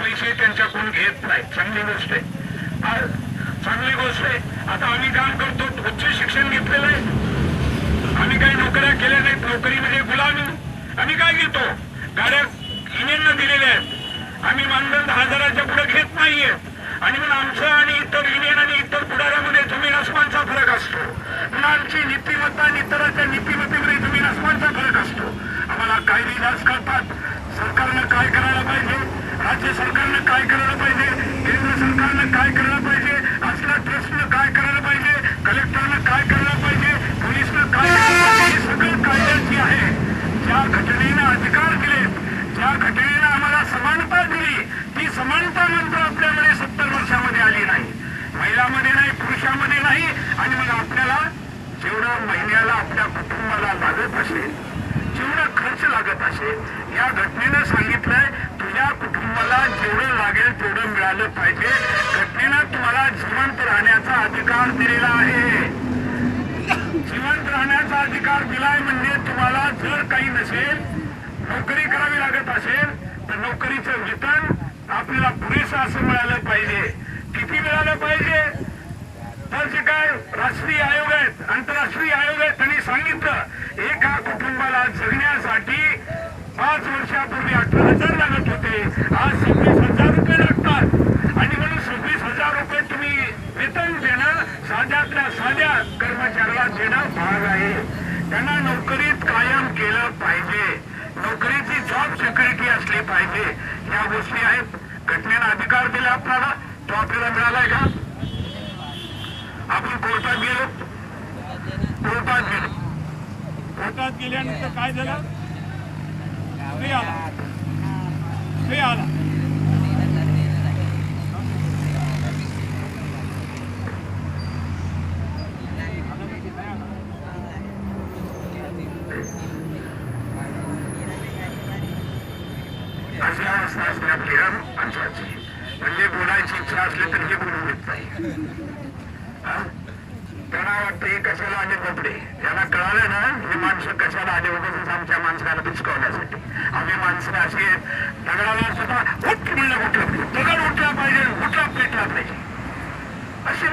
पैसे त्यांच्याकडून घेत नाही. चांगली गोष्ट आहे, चांगली गोष्ट आहे. आता आम्ही काम करतो, उच्च शिक्षण घेतलेलं आहे, आम्ही काही नोकऱ्या केल्या नाहीत. नोकरी म्हणजे गुलामी. आम्ही काय घेतो, गाड्या युनियनला दिलेल्या आहेत, आम्ही मानधन 10,000च्या पुढे घेत नाहीये. आणि मग आमचं आणि इतर युनियन आणि इतर पुढाऱ्यामध्ये जमीन आसमानचा फरक असतो. म्हणून आमची नीतिमत्ता आणि इतरांच्या नीतिमत्तेमध्ये जमीन आसमानचा फरक असतो. आम्हाला कायदे जास्त करतात. सरकारनं काय करायला पाहिजे, राज्य सरकारनं काय करायला पाहिजे, केंद्र सरकारनं काय करायला पाहिजे, असला ट्रस्टनं काय करायला पाहिजे, कलेक्टरनं काय करायला पाहिजे, पोलिसनं काय करायला पाहिजे, हे सगळं कायद्याची आहे. ज्या घटनेनं अधिकार दिले, ज्या घटनेनं आम्हाला समानता दिली, ती समानता मात्र आपल्यामध्ये 70 वर्षामध्ये आली नाही, महिलांमध्ये नाही, पुरुषांमध्ये नाही. आणि मग आपल्याला जेवढं महिन्याला आपल्या कुटुंबाला लागत असेल, जेवढा खर्च लागत असेल, या घटनेनं सांगितलंय तुझ्या कुटुंबाला जेवढं लागेल तेवढं मिळालं पाहिजे. घटनेनं तुम्हाला जिवंत राहण्याचा अधिकार दिलेला आहे. जिवंत राहण्याचा अधिकार दिलाय म्हणजे तुम्हाला जर काही नसेल, नोकरी करावी लागत असेल, तर नोकरीचं वेतन आपल्याला पुरेसं असं मिळालं पाहिजे. किती मिळालं पाहिजे, तर जे काय राष्ट्रीय आयोग आहेत, आंतरराष्ट्रीय आयोग आहेत, त्यांनी सांगितलं एका कुटुंबाला जगण्यासाठी 5 वर्षापूर्वी 18,000 लागत होते, आज 26,000 रुपये लागतात. आणि म्हणून 26,000 रुपये तुम्ही वेतन देणं साध्यातल्या साध्या कर्मचाऱ्याला देणं भाग आहे. त्यांना नोकरीत कायम केलं पाहिजे, नोकरीची जॉब सिक्युरिटी असली पाहिजे. या गोष्टी आहेत. घटनेनं अधिकार दिला आपल्याला, तो आपल्याला मिळालाय का? आपण कोर्टात गेलो, कोर्टात गेल्यानंतर काय झालं, स्टे आला. अशी अवस्था असते आपली माणसाची. म्हणजे बोलायची इच्छा असली तर हे बोलू देत नाही. त्यांना वाटते कशाला आले कपडे, त्यांना कळालं ना हे माणसं कशाला आले होते, आमच्या माणसाला पिचकवण्यासाठी. आम्ही माणसं अशी दगडाला सुद्धा उठ म्हणलं, उठलं दगड उठला पाहिजे, उठला पेटला पाहिजे, अशी